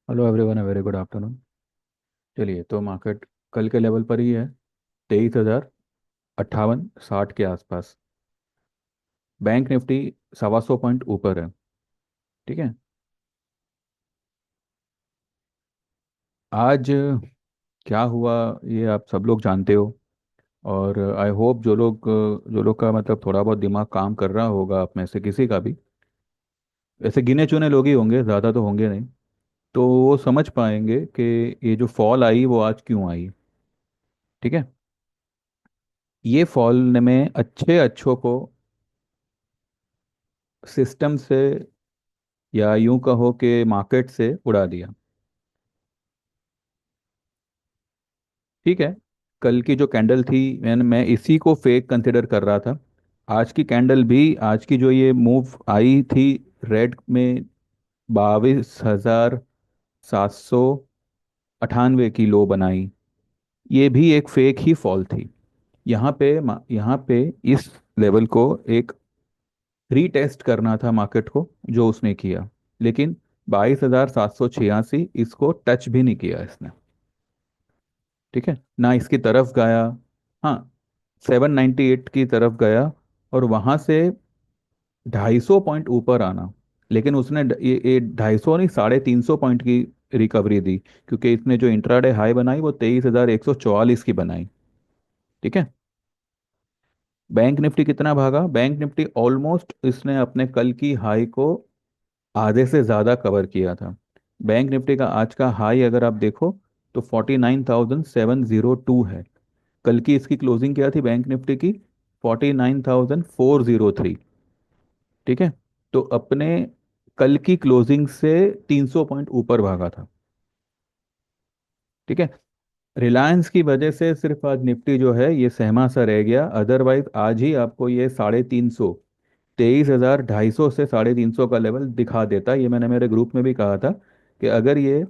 Hello everyone, very good afternoon. चलिए, तो market कल के लेवल पर ही है। 23,058-60 के आसपास। बैंक निफ्टी 125 पॉइंट ऊपर है। ठीक है। आज क्या हुआ, ये आप सब लोग जानते हो। और आई होप जो लोग का मतलब थोड़ा बहुत दिमाग काम कर रहा होगा, आप में से किसी का भी, ऐसे गिने चुने लोग ही होंगे, ज़्यादा तो होंगे नहीं, तो वो समझ पाएंगे कि ये जो फॉल आई वो आज क्यों आई। ठीक है। ये फॉल में अच्छे अच्छों को सिस्टम से, या यूं कहो कि मार्केट से उड़ा दिया। ठीक है। कल की जो कैंडल थी, मैं इसी को फेक कंसिडर कर रहा था। आज की कैंडल भी, आज की जो ये मूव आई थी रेड में, 22,798 की लो बनाई, ये भी एक फेक ही फॉल थी। यहाँ पे इस लेवल को एक रीटेस्ट करना था मार्केट को, जो उसने किया। लेकिन 22,786 इसको टच भी नहीं किया इसने। ठीक है ना, इसकी तरफ गया। हाँ, 798 की तरफ गया, और वहां से 250 पॉइंट ऊपर आना। लेकिन उसने ये 250 नहीं, 350 पॉइंट की रिकवरी दी, क्योंकि इसने जो इंट्राडे हाई बनाई वो 23,144 की बनाई। ठीक है। बैंक निफ्टी कितना भागा? बैंक निफ्टी ऑलमोस्ट इसने अपने कल की हाई को आधे से ज़्यादा कवर किया था। बैंक निफ्टी का आज का हाई अगर आप देखो तो 49,702 है। कल की इसकी क्लोजिंग क्या थी बैंक निफ्टी की? 49,403। ठीक है। तो अपने कल की क्लोजिंग से 300 पॉइंट ऊपर भागा था। ठीक है। रिलायंस की वजह से सिर्फ आज निफ्टी जो है ये सहमा सा रह गया, अदरवाइज आज ही आपको ये 350, 23,250 से 350 का लेवल दिखा देता। ये मैंने मेरे ग्रुप में भी कहा था कि अगर ये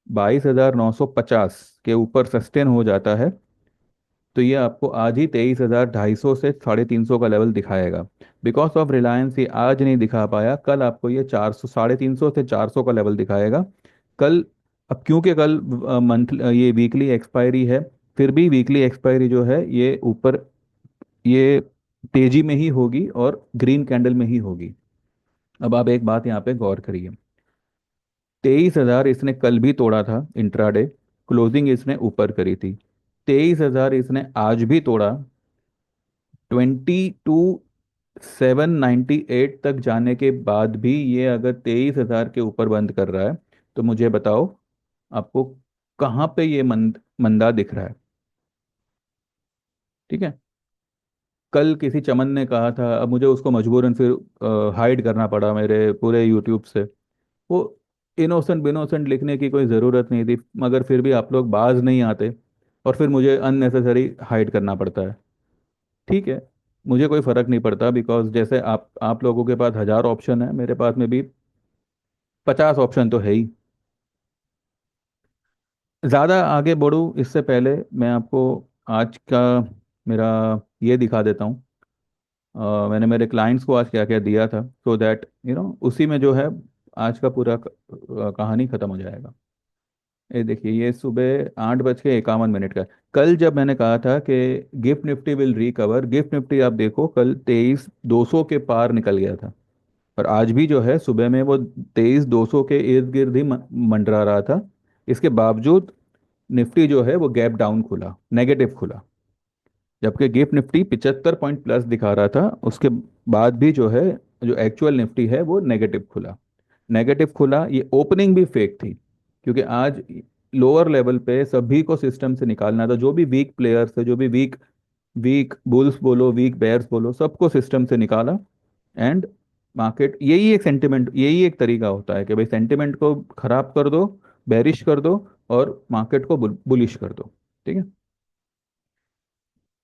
22,950 के ऊपर सस्टेन हो जाता है, तो ये आपको आज ही 23,250 से 350 का लेवल दिखाएगा। बिकॉज ऑफ रिलायंस ये आज नहीं दिखा पाया, कल आपको ये 400, 350 से 400 का लेवल दिखाएगा। कल, अब क्योंकि कल मंथ ये वीकली एक्सपायरी है, फिर भी वीकली एक्सपायरी जो है ये ऊपर, ये तेजी में ही होगी और ग्रीन कैंडल में ही होगी। अब आप एक बात यहाँ पे गौर करिए। 23,000 इसने कल भी तोड़ा था इंट्राडे, क्लोजिंग इसने ऊपर करी थी। 23,000 इसने आज भी तोड़ा। 22,798 तक जाने के बाद भी ये अगर 23,000 के ऊपर बंद कर रहा है, तो मुझे बताओ आपको कहाँ पे ये मंदा दिख रहा है। ठीक है। कल किसी चमन ने कहा था, अब मुझे उसको मजबूरन फिर हाइड करना पड़ा मेरे पूरे यूट्यूब से। वो इनोसेंट बिनोसेंट लिखने की कोई ज़रूरत नहीं थी, मगर फिर भी आप लोग बाज नहीं आते, और फिर मुझे अननेसेसरी हाइड करना पड़ता है। ठीक है। मुझे कोई फ़र्क नहीं पड़ता, बिकॉज जैसे आप लोगों के पास 1,000 ऑप्शन है, मेरे पास में भी 50 ऑप्शन तो है ही। ज़्यादा आगे बढ़ूँ इससे पहले मैं आपको आज का मेरा ये दिखा देता हूँ। मैंने मेरे क्लाइंट्स को आज क्या क्या दिया था, सो दैट उसी में जो है आज का पूरा कहानी खत्म हो जाएगा। ये देखिए, ये सुबह 8:51 का है। कल जब मैंने कहा था कि gift Nifty will recover, gift Nifty आप देखो कल 23,200 के पार निकल गया था। और आज भी जो है सुबह में वो 23,200 के इर्द गिर्द ही मंडरा रहा था। इसके बावजूद निफ्टी जो है वो गैप डाउन खुला, नेगेटिव खुला। जबकि गिफ्ट निफ्टी 75 पॉइंट प्लस दिखा रहा था, उसके बाद भी जो है, जो एक्चुअल निफ्टी है वो नेगेटिव खुला। नेगेटिव खुला, ये ओपनिंग भी फेक थी, क्योंकि आज लोअर लेवल पे सभी को सिस्टम से निकालना था। जो भी वीक प्लेयर्स थे, जो भी वीक वीक बुल्स बोलो, वीक बेयर्स बोलो, सबको सिस्टम से निकाला। एंड मार्केट, यही एक सेंटिमेंट, यही एक तरीका होता है कि भाई सेंटिमेंट को खराब कर दो, बेरिश कर दो, और मार्केट को बुलिश कर दो। ठीक है।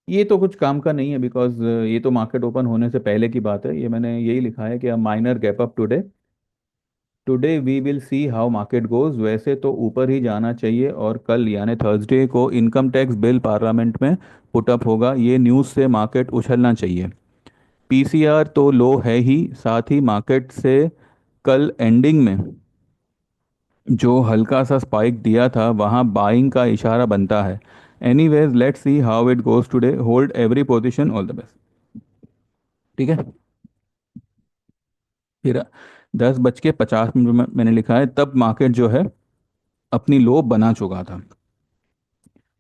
ये तो कुछ काम का नहीं है, बिकॉज ये तो मार्केट ओपन होने से पहले की बात है। ये मैंने यही लिखा है कि minor gap up today, today we will see how market goes. वैसे तो ऊपर ही जाना चाहिए, और कल यानी थर्सडे को इनकम टैक्स बिल पार्लियामेंट में पुटअप होगा, ये न्यूज़ से मार्केट उछलना चाहिए। पीसीआर तो लो है ही, साथ ही मार्केट से कल एंडिंग में जो हल्का सा स्पाइक दिया था वहाँ बाइंग का इशारा बनता है। Anyways let's see how it goes today, hold every position, all the best. ठीक है। फिर 10:50 में मैंने लिखा है तब मार्केट जो है अपनी लो बना चुका था।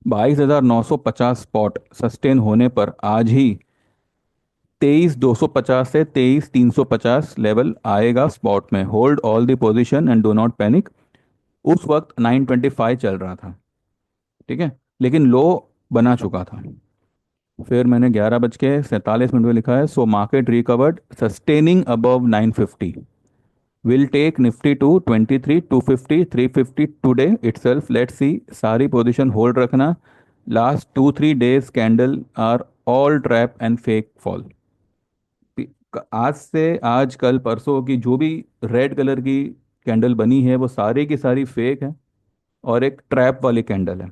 22,950 स्पॉट सस्टेन होने पर आज ही 23,250 से 23,350 लेवल आएगा स्पॉट में। Hold all the position and do not panic. उस वक्त 925 चल रहा था। ठीक है, लेकिन लो बना चुका था। फिर मैंने 11:47 में लिखा है so market recovered sustaining above 950, will take Nifty to 23,250, 350 today itself, let's see. सारी पोजीशन होल्ड रखना। Last 2-3 days candle are all trap and fake fall. आज से, आज कल परसों की जो भी रेड कलर की कैंडल बनी है वो सारी की सारी फेक है और एक ट्रैप वाली कैंडल है।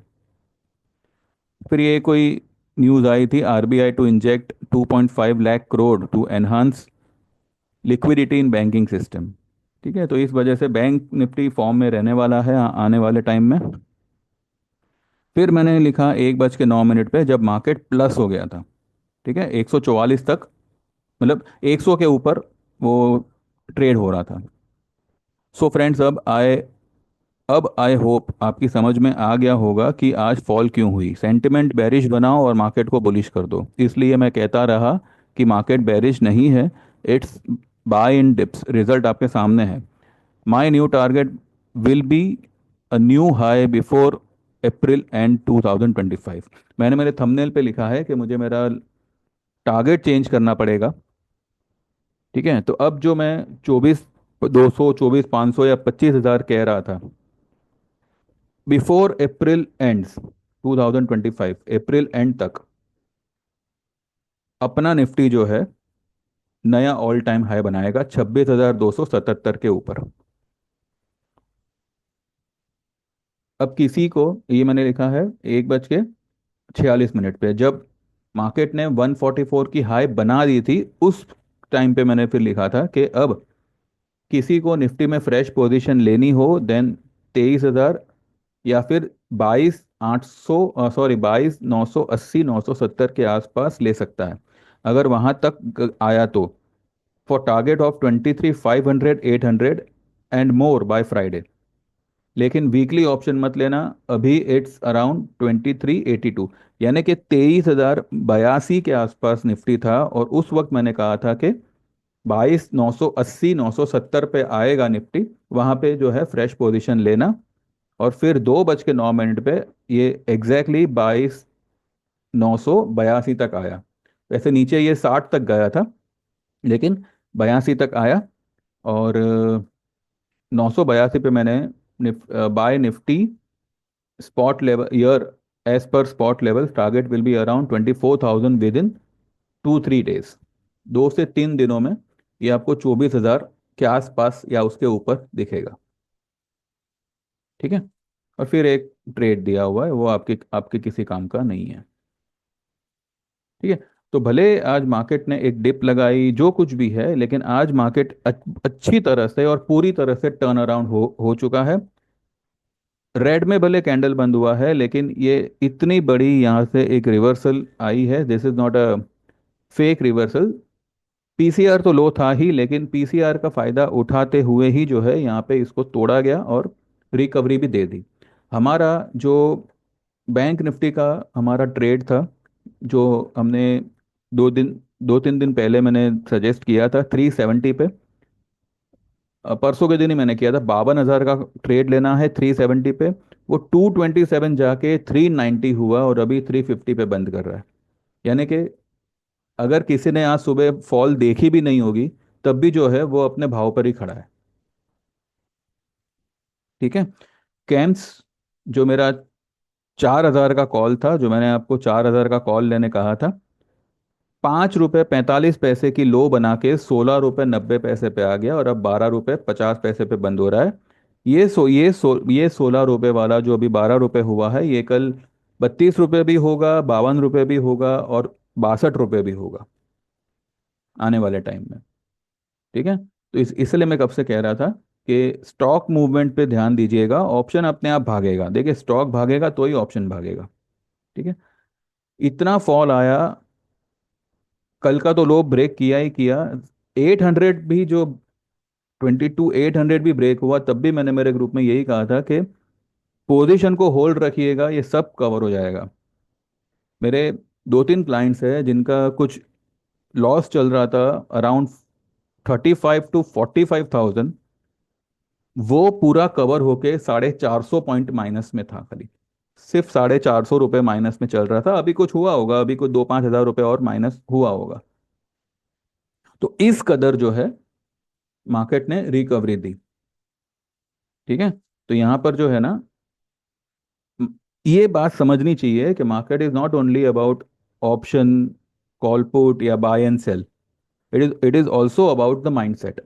फिर ये कोई न्यूज़ आई थी, RBI to inject 2.5 lakh crore to enhance liquidity in banking system. ठीक है, तो इस वजह से बैंक निफ्टी फॉर्म में रहने वाला है आने वाले टाइम में। फिर मैंने लिखा 1:09 पे जब मार्केट प्लस हो गया था। ठीक है, 144 तक, मतलब 100 के ऊपर वो ट्रेड हो रहा था। सो फ्रेंड्स, अब आई होप आपकी समझ में आ गया होगा कि आज फॉल क्यों हुई। सेंटिमेंट बेरिश बनाओ और मार्केट को बुलिश कर दो, इसलिए मैं कहता रहा कि मार्केट बेरिश नहीं है, it's buy in dips. Result आपके सामने है। My new target will be a new high before April end 2025। मैंने मेरे थंबनेल पे लिखा है कि मुझे मेरा टारगेट चेंज करना पड़ेगा। ठीक है, तो अब जो मैं 24,200, 24,500 या 25,000 कह रहा था, before April ends 2025, April and तक अपना निफ्टी जो है नया ऑल टाइम हाई बनाएगा 26,277 के ऊपर। अब किसी को, ये मैंने लिखा है 1:46 पे, जब मार्केट ने 144 की हाई बना दी थी उस टाइम पे मैंने फिर लिखा था कि अब किसी को निफ्टी में फ्रेश पोजीशन लेनी हो देन 23,000 या फिर 22,800, सॉरी 22,980, 970 के आसपास ले सकता है। अगर वहां तक आया तो for target of 23,500, 800 and more by Friday. लेकिन वीकली ऑप्शन मत लेना, अभी इट्स अराउंड 23,82, यानी कि 23,082 के आसपास निफ्टी था और उस वक्त मैंने कहा था कि 22,980, 970 पे आएगा निफ्टी, वहां पे जो है फ्रेश पोजीशन लेना। और फिर 2:09 पे ये एग्जैक्टली 22,982 तक आया। वैसे नीचे ये 60 तक गया था, लेकिन 82 तक आया। और 982 पे मैंने buy Nifty spot level year, as पर spot level target will be around 24,000 within 2-3 days. 2 से 3 दिनों में ये आपको 24,000 के आसपास या उसके ऊपर दिखेगा। ठीक है, और फिर एक ट्रेड दिया हुआ है, वो आपके आपके किसी काम का नहीं है। ठीक है, तो भले आज मार्केट ने एक डिप लगाई जो कुछ भी है, लेकिन आज मार्केट अच्छी तरह से और पूरी तरह से टर्न अराउंड हो चुका है। रेड में भले कैंडल बंद हुआ है, लेकिन ये इतनी बड़ी यहाँ से एक रिवर्सल आई है, this is not a fake reversal. PCR तो लो था ही, लेकिन पीसीआर का फायदा उठाते हुए ही जो है यहाँ पे इसको तोड़ा गया और रिकवरी भी दे दी। हमारा जो बैंक निफ्टी का हमारा ट्रेड था, जो हमने 2-3 दिन पहले मैंने सजेस्ट किया था 370 पे, परसों के दिन ही मैंने किया था, 52,000 का ट्रेड लेना है 370 पे। वो 227 जाके 390 हुआ और अभी 350 पे बंद कर रहा है। यानी कि अगर किसी ने आज सुबह फॉल देखी भी नहीं होगी, तब भी जो है वो अपने भाव पर ही खड़ा है। ठीक है, कैम्स, जो मेरा 4,000 का कॉल था, जो मैंने आपको 4,000 का कॉल लेने कहा था, 5 रुपये 45 पैसे की लो बना के 16 रुपये 90 पैसे पे आ गया और अब 12 रुपये 50 पैसे पे बंद हो रहा है। ये 16 रुपये वाला जो अभी 12 रुपये हुआ है, ये कल 32 रुपये भी होगा, 52 रुपये भी होगा और 62 रुपये भी होगा आने वाले टाइम में। ठीक है, तो इसलिए मैं कब से कह रहा था कि स्टॉक मूवमेंट पे ध्यान दीजिएगा, ऑप्शन अपने आप भागेगा। देखिए स्टॉक भागेगा तो ही ऑप्शन भागेगा। ठीक है। इतना फॉल आया, कल का तो लो ब्रेक किया ही किया। 800 भी जो 22,800 भी ब्रेक हुआ, तब भी मैंने मेरे ग्रुप में यही कहा था कि पोजीशन को होल्ड रखिएगा, ये सब कवर हो जाएगा। मेरे दो तीन क्लाइंट्स हैं जिनका कुछ लॉस चल रहा था अराउंड 35 to 45,000, वो पूरा कवर होके 450 पॉइंट माइनस में था खाली। सिर्फ 450 रुपये माइनस में चल रहा था। अभी कुछ हुआ होगा, अभी कुछ 2-5 हज़ार रुपये और माइनस हुआ होगा। तो इस कदर जो है मार्केट ने रिकवरी दी। ठीक है। तो यहाँ पर जो है ना, म- ये बात समझनी चाहिए कि market is not only about option, call put या buy and sell. It is also about the mindset.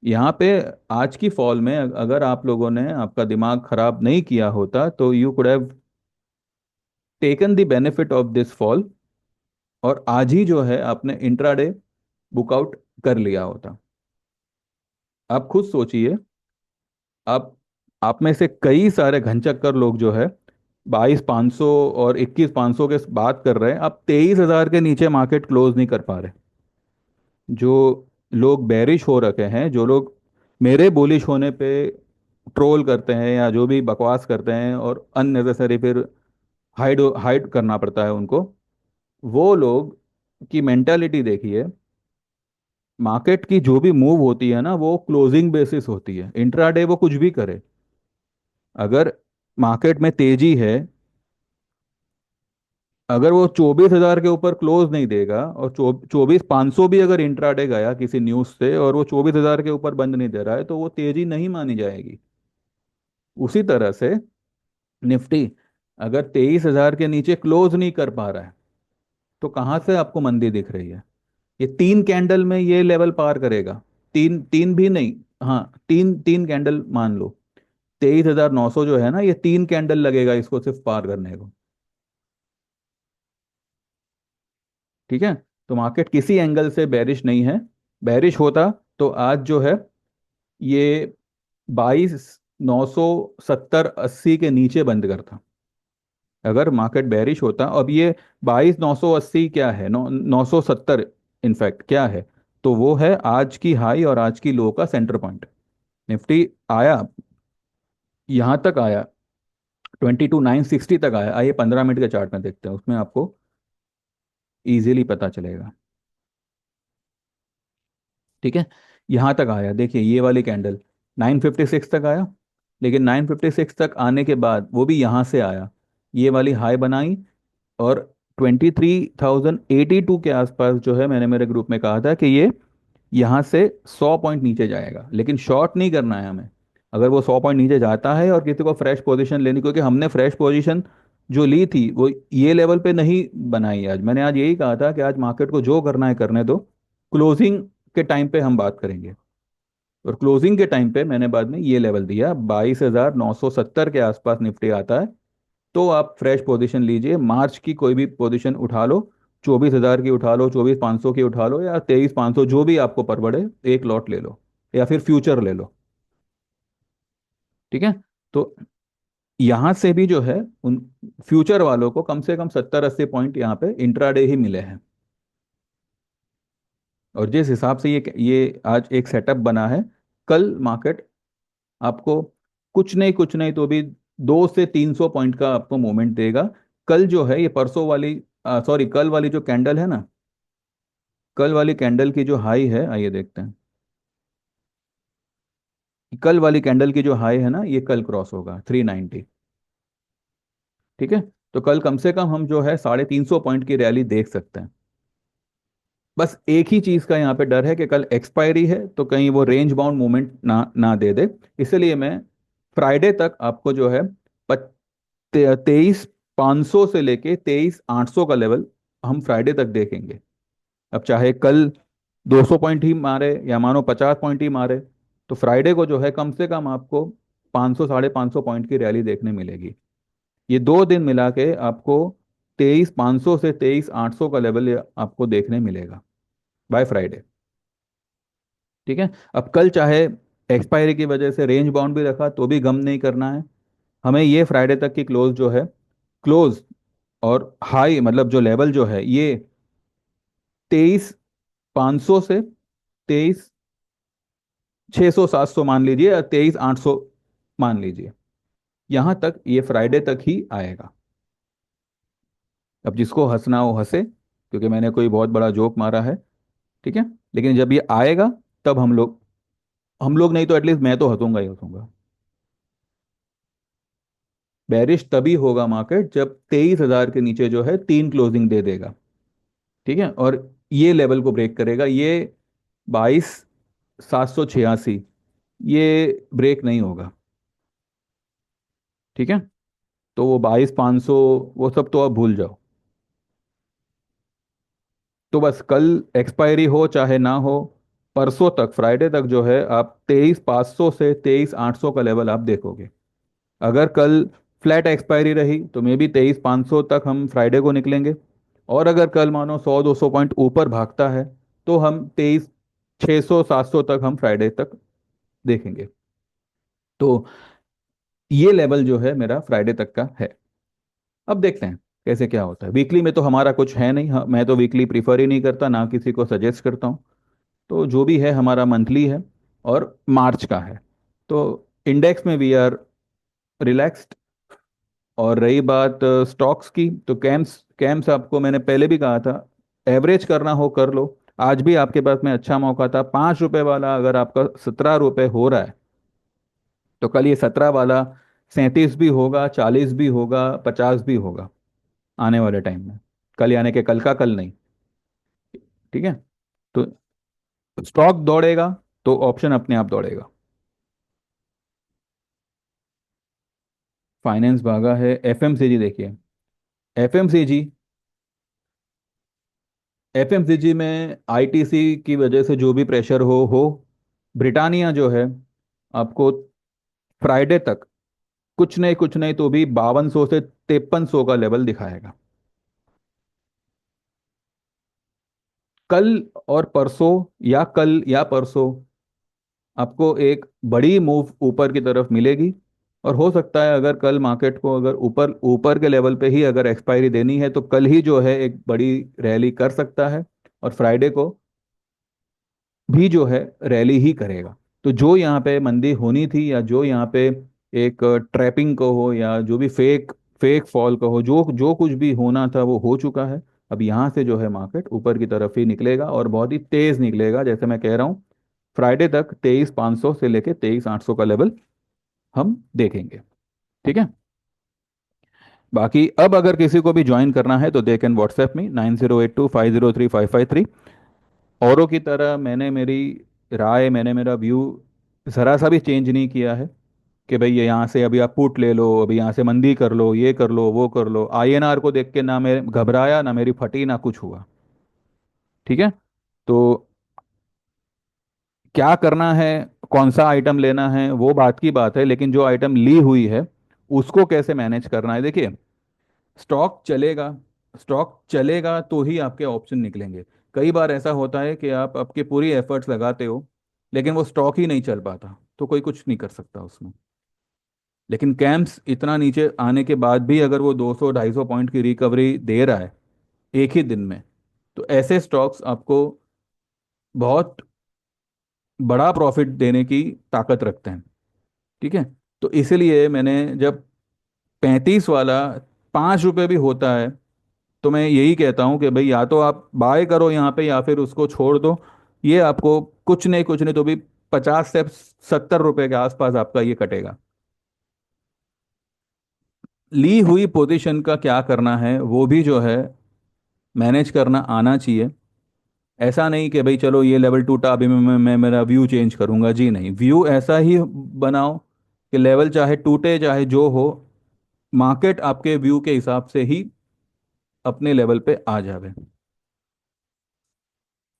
यहाँ पे आज की फॉल में अगर आप लोगों ने आपका दिमाग खराब नहीं किया होता तो you could have taken the benefit of this fall, और आज ही जो है आपने इंट्राडे बुकआउट कर लिया होता। आप खुद सोचिए, आप में से कई सारे घनचक्कर लोग जो है 22,500 और 21,500 के बात कर रहे हैं, आप 23,000 के नीचे मार्केट क्लोज नहीं कर पा रहे। जो लोग बेरिश हो रखे हैं, जो लोग मेरे बुलिश होने पे ट्रोल करते हैं या जो भी बकवास करते हैं और अननेसेसरी फिर हाइड हाइड करना पड़ता है उनको, वो लोग की मेंटालिटी देखिए। मार्केट की जो भी मूव होती है ना, वो क्लोजिंग बेसिस होती है। इंट्राडे वो कुछ भी करे, अगर मार्केट में तेजी है, अगर वो 24,000 के ऊपर क्लोज नहीं देगा और 24,500 भी अगर इंट्राडे गया किसी न्यूज से और वो 24,000 के ऊपर बंद नहीं दे रहा है, तो वो तेजी नहीं मानी जाएगी। उसी तरह से निफ्टी अगर 23,000 के नीचे क्लोज नहीं कर पा रहा है, तो कहाँ से आपको मंदी दिख रही है? ये 3 कैंडल में ये लेवल पार करेगा। तीन तीन भी नहीं, हाँ, तीन तीन कैंडल मान लो। 23,900 जो है ना, ये 3 कैंडल लगेगा इसको सिर्फ पार करने को। ठीक है। तो मार्केट किसी एंगल से बेरिश नहीं है। बेरिश होता तो आज जो है ये 22,970-80 के नीचे बंद करता। अगर मार्केट बेरिश होता, अब ये 22,980 क्या है, 970 इनफैक्ट क्या है, तो वो है आज की हाई और आज की लो का सेंटर पॉइंट। निफ्टी आया, यहाँ तक आया, 22,960 तक आया। आइए 15 मिनट के चार्ट में देखते हैं, उसमें आपको इजीली पता चलेगा। ठीक है। यहाँ तक आया, देखिए ये वाली कैंडल 956 तक आया। लेकिन 956 तक आने के बाद वो भी यहाँ से आया, ये वाली हाई बनाई, और 23,082 के आसपास जो है, मैंने मेरे ग्रुप में कहा था कि ये यहाँ से 100 पॉइंट नीचे जाएगा, लेकिन शॉर्ट नहीं करना है हमें। अगर वो 100 पॉइंट नीचे जाता है और किसी को फ्रेश पोजीशन लेनी, क्योंकि हमने फ्रेश पोजीशन जो ली थी वो ये लेवल पे नहीं बनाई। आज मैंने आज यही कहा था कि आज मार्केट को जो करना है करने दो, क्लोजिंग के टाइम पे हम बात करेंगे। और क्लोजिंग के टाइम पे मैंने बाद में ये लेवल दिया, 22,970 के आसपास निफ्टी आता है तो आप फ्रेश पोजीशन लीजिए। मार्च की कोई भी पोजीशन उठा लो, 24,000 की उठा लो, 24,500 की उठा लो, या 23,500, जो भी आपको परवड़े, एक लॉट ले लो या फिर फ्यूचर ले लो। ठीक है। तो यहाँ से भी जो है उन फ्यूचर वालों को कम से कम 70-80 पॉइंट यहाँ पे इंट्राडे ही मिले हैं। और जिस हिसाब से ये आज एक सेटअप बना है, कल मार्केट आपको कुछ नहीं तो भी 200 से 300 पॉइंट का आपको मूवमेंट देगा। कल जो है ये परसों वाली, सॉरी, कल वाली जो कैंडल है ना, कल वाली कैंडल की जो हाई है, आइए देखते हैं। कल वाली कैंडल की जो हाई है ना, ये कल क्रॉस होगा 390। ठीक है। तो कल कम से कम हम जो है 350 पॉइंट की रैली देख सकते हैं। बस एक ही चीज का यहाँ पे डर है कि कल एक्सपायरी है तो कहीं वो रेंज बाउंड मूवमेंट ना ना दे दे। इसलिए मैं फ्राइडे तक आपको जो है 23,500 से लेके 23,800 का लेवल हम फ्राइडे तक देखेंगे। अब चाहे कल 200 पॉइंट ही मारे या मानो 50 पॉइंट ही मारे, तो फ्राइडे को जो है कम से कम आपको 500 550 पॉइंट की रैली देखने मिलेगी। ये 2 दिन मिला के आपको 23,500 से 23,800 का लेवल आपको देखने मिलेगा बाय फ्राइडे। ठीक है। अब कल चाहे एक्सपायरी की वजह से रेंज बाउंड भी रखा तो भी गम नहीं करना है। हमें ये फ्राइडे तक की क्लोज जो है, क्लोज और हाई मतलब जो लेवल जो है ये 23,500 से 23,600 700 मान लीजिए, या 23,800 मान लीजिए। यहां तक ये फ्राइडे तक ही आएगा। अब जिसको हंसना हो हंसे, क्योंकि मैंने कोई बहुत बड़ा जोक मारा है, ठीक है। लेकिन जब ये आएगा तब हम लोग नहीं तो एटलीस्ट मैं तो हंसूंगा ही हंसूंगा। बेरिश तभी होगा मार्केट जब 23,000 के नीचे जो है तीन क्लोजिंग दे देगा, ठीक है। और ये लेवल को ब्रेक करेगा, ये 22,786, ये ब्रेक नहीं होगा, ठीक है। तो वो 22,500 वो सब तो आप भूल जाओ। तो बस कल एक्सपायरी हो चाहे ना हो, परसों तक फ्राइडे तक जो है आप 23,500 से 23,800 का लेवल आप देखोगे। अगर कल फ्लैट एक्सपायरी रही तो मे बी 23,500 तक हम फ्राइडे को निकलेंगे। और अगर कल मानो 100 200 पॉइंट ऊपर भागता है तो हम 23,600 700 तक हम फ्राइडे तक देखेंगे। तो ये लेवल जो है मेरा फ्राइडे तक का है। अब देखते हैं कैसे क्या होता है। वीकली में तो हमारा कुछ है नहीं, हाँ, मैं तो वीकली प्रीफर ही नहीं करता, ना किसी को सजेस्ट करता हूँ। तो जो भी है हमारा मंथली है और मार्च का है। तो इंडेक्स में वी आर रिलैक्स्ड। और रही बात स्टॉक्स की, तो कैम्स कैम्स आपको मैंने पहले भी कहा था, एवरेज करना हो कर लो। आज भी आपके पास में अच्छा मौका था, 5 रुपए वाला अगर आपका 17 रुपए हो रहा है, तो कल ये 17 वाला 37 भी होगा, 40 भी होगा, 50 भी होगा आने वाले टाइम में। कल यानी कि कल का कल नहीं, ठीक है। तो स्टॉक दौड़ेगा तो ऑप्शन अपने आप दौड़ेगा। फाइनेंस भागा है, एफएमसीजी देखिए। एफएमसीजी एफएमसीजी में आईटीसी की वजह से जो भी प्रेशर हो, ब्रिटानिया जो है आपको फ्राइडे तक कुछ नहीं तो भी 5200 से 5300 का लेवल दिखाएगा। कल और परसों, या कल या परसों आपको एक बड़ी मूव ऊपर की तरफ मिलेगी। और हो सकता है अगर कल मार्केट को अगर ऊपर ऊपर के लेवल पे ही अगर एक्सपायरी देनी है तो कल ही जो है एक बड़ी रैली कर सकता है, और फ्राइडे को भी जो है रैली ही करेगा। तो जो यहाँ पे मंदी होनी थी, या जो यहाँ पे एक ट्रैपिंग को हो, या जो भी फेक फेक फॉल का हो, जो जो कुछ भी होना था वो हो चुका है। अब यहाँ से जो है मार्केट ऊपर की तरफ ही निकलेगा और बहुत ही तेज निकलेगा, जैसे मैं कह रहा हूँ। फ्राइडे तक 23,500 से लेके 23,800 का लेवल हम देखेंगे, ठीक है। बाकी अब अगर किसी को भी ज्वाइन करना है तो दे कैन व्हाट्सएप में 9082503553। औरों की तरह मैंने मेरी राय, मैंने मेरा व्यू ज़रा सा भी चेंज नहीं किया है कि भाई ये यहाँ से अभी आप पुट ले लो, अभी यहाँ से मंदी कर लो, ये कर लो, वो कर लो। आईएनआर को देख के ना मैं घबराया, ना मेरी फटी, ना कुछ हुआ, ठीक है। तो क्या करना है, कौन सा आइटम लेना है वो बात की बात है, लेकिन जो आइटम ली हुई है उसको कैसे मैनेज करना है। देखिए, स्टॉक चलेगा स्टॉक चलेगा तो ही आपके ऑप्शन निकलेंगे। कई बार ऐसा होता है कि आप आपके पूरी एफर्ट्स लगाते हो लेकिन वो स्टॉक ही नहीं चल पाता, तो कोई कुछ नहीं कर सकता उसमें। लेकिन कैम्प्स इतना नीचे आने के बाद भी अगर वो 200 250 पॉइंट की रिकवरी दे रहा है एक ही दिन में, तो ऐसे स्टॉक्स आपको बहुत बड़ा प्रॉफिट देने की ताकत रखते हैं, ठीक है। तो इसीलिए मैंने जब 35 वाला 5 रुपये भी होता है तो मैं यही कहता हूँ कि भाई या तो आप बाय करो यहाँ पे या फिर उसको छोड़ दो। ये आपको कुछ नहीं तो भी 50 से 70 रुपए के आसपास आपका ये कटेगा। ली हुई पोजीशन का क्या करना है वो भी जो है मैनेज करना आना चाहिए। ऐसा नहीं कि भाई चलो ये लेवल टूटा अभी मैं मेरा व्यू चेंज करूंगा, जी नहीं। व्यू ऐसा ही बनाओ कि लेवल चाहे टूटे चाहे जो हो, मार्केट आपके व्यू के हिसाब से ही अपने लेवल पे आ जावे।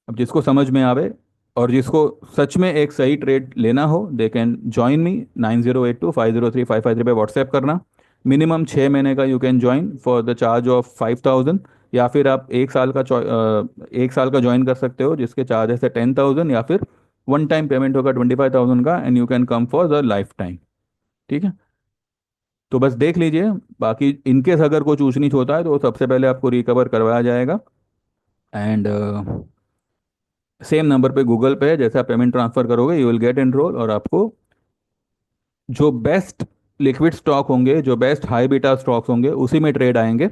अब जिसको समझ में आवे और जिसको सच में एक सही ट्रेड लेना हो दे कैन ज्वाइन मी। 9082503553 पे व्हाट्सएप करना। मिनिमम 6 महीने का you can join for the charge of 5,000, या फिर आप 1 साल का 1 साल का ज्वाइन कर सकते हो जिसके चार्जेस है 10,000, या फिर वन टाइम पेमेंट होगा 25,000 का, and you can come for the life time. ठीक है, तो बस देख लीजिए। बाकी इनकेस अगर कुछ ऊंच नीच होता है तो सबसे पहले आपको रिकवर करवाया जाएगा। एंड सेम नंबर पे गूगल पे है, जैसे आप पेमेंट ट्रांसफर करोगे यू विल गेट एनरोल, और आपको जो बेस्ट लिक्विड स्टॉक होंगे, जो बेस्ट हाई बीटा स्टॉक्स होंगे, उसी में ट्रेड आएंगे।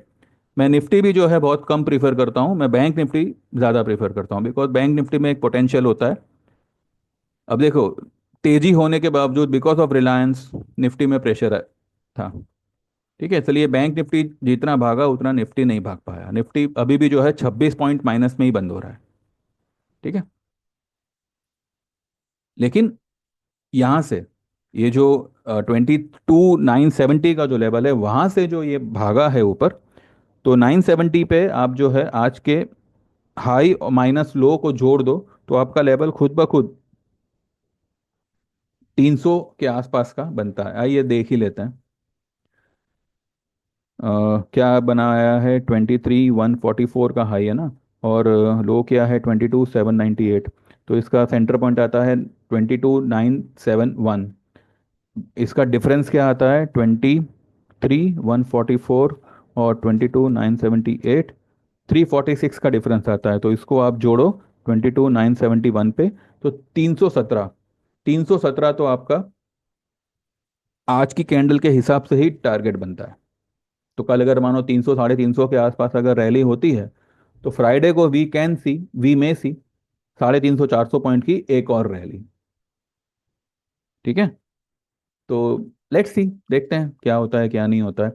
मैं निफ्टी भी जो है बहुत कम प्रीफर करता हूँ, मैं बैंक निफ्टी ज़्यादा प्रीफर करता हूँ, बिकॉज बैंक निफ्टी में एक पोटेंशियल होता है। अब देखो, तेजी होने के बावजूद बिकॉज ऑफ रिलायंस निफ्टी में प्रेशर है था। ठीक है, इसलिए बैंक निफ्टी जितना भागा उतना निफ्टी नहीं भाग पाया। निफ्टी अभी भी जो है 26 पॉइंट माइनस में ही बंद हो रहा है। ठीक है, लेकिन यहाँ से ये जो 22,970 का जो लेवल है, वहाँ से जो ये भागा है ऊपर, तो 970 पे आप जो है आज के हाई और माइनस लो को जोड़ दो, तो आपका लेवल खुद ब खुद 300 के आसपास का बनता है। आइए देख ही लेते हैं। क्या बनाया है, 23,144 का हाई है ना, और लो क्या है 22,798। तो इसका सेंटर पॉइंट आता है 22,971। इसका डिफरेंस क्या आता है, 23,144 और 22,978, 346 का डिफरेंस आता है। तो इसको आप जोड़ो 22,971 पे, तो 317। 317 तो आपका आज की कैंडल के हिसाब से ही टारगेट बनता है। तो कल अगर मानो 300 350 के आसपास अगर रैली होती है, तो फ्राइडे को वी में सी 350 400 पॉइंट की एक और रैली। ठीक है, तो लेट्स सी, देखते हैं क्या होता है क्या नहीं होता है।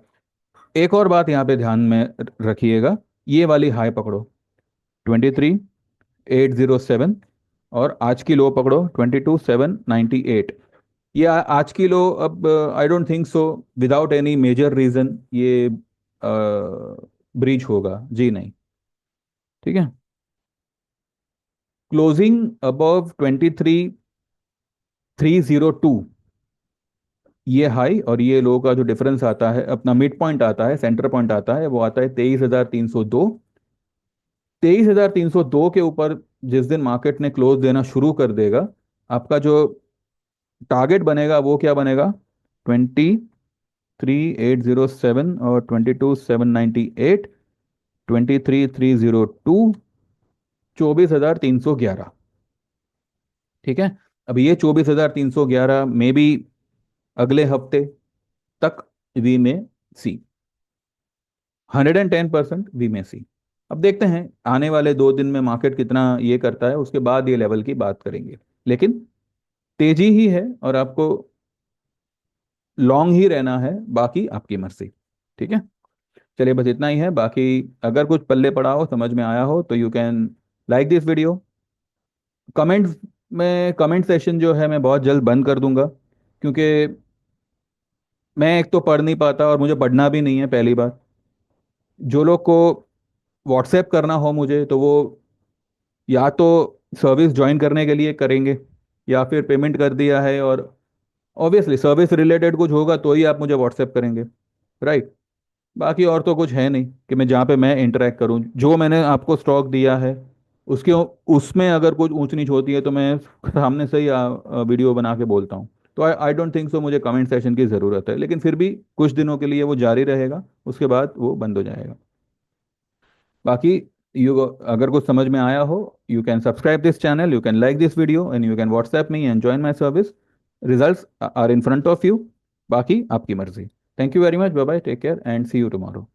एक और बात यहाँ पे ध्यान में रखिएगा, ये वाली हाई पकड़ो 23,807, और आज की लो पकड़ो 22,798। ये आज की लो, अब I don't think so without any major reason ये ब्रीच होगा जी, नहीं। ठीक है, क्लोजिंग अबव 23,302, ये हाई और ये लो का जो डिफरेंस आता है, अपना मिड पॉइंट आता है, सेंटर पॉइंट आता है, वो आता है 23,302। 23,302 के ऊपर जिस दिन मार्केट ने क्लोज देना शुरू कर देगा, आपका जो टारगेट बनेगा वो क्या बनेगा, 23,807 और 22,798, 23,302, 24,311। ठीक है, अब ये 24,311 में भी अगले हफ्ते तक वी में सी, 110% वी में सी। अब देखते हैं आने वाले 2 दिन में मार्केट कितना ये करता है, उसके बाद ये लेवल की बात करेंगे। लेकिन तेजी ही है, और आपको लॉन्ग ही रहना है, बाकी आपकी मर्जी। ठीक है, चलिए बस इतना ही है। बाकी अगर कुछ पल्ले पड़ा हो, समझ में आया हो, तो you can like this video. Comments में कमेंट सेशन जो है मैं बहुत जल्द बंद कर दूंगा, क्योंकि मैं एक तो पढ़ नहीं पाता और मुझे पढ़ना भी नहीं है, पहली बात। जो लोग को व्हाट्सएप करना हो मुझे, तो वो या तो सर्विस ज्वाइन करने के लिए करेंगे, या फिर पेमेंट कर दिया है, और ऑब्वियसली सर्विस रिलेटेड कुछ होगा तो ही आप मुझे व्हाट्सएप करेंगे, राइट। बाकी और तो कुछ है नहीं कि मैं जहाँ पे मैं इंटरेक्ट करूँ। जो मैंने आपको स्टॉक दिया है उसके उसमें अगर कुछ ऊंच नीच होती है तो मैं सामने से ही वीडियो बना के बोलता हूँ। तो आई डोंट थिंक सो मुझे कमेंट सेशन की ज़रूरत है, लेकिन फिर भी कुछ दिनों के लिए वो जारी रहेगा, उसके बाद वो बंद हो जाएगा। बाकी यू, अगर कुछ समझ में आया हो, you can subscribe this channel, you can like this video, and you can WhatsApp me and join my service. Results are in front of you, बाकी आपकी मर्जी। Thank you very much, bye bye, take care and see you tomorrow.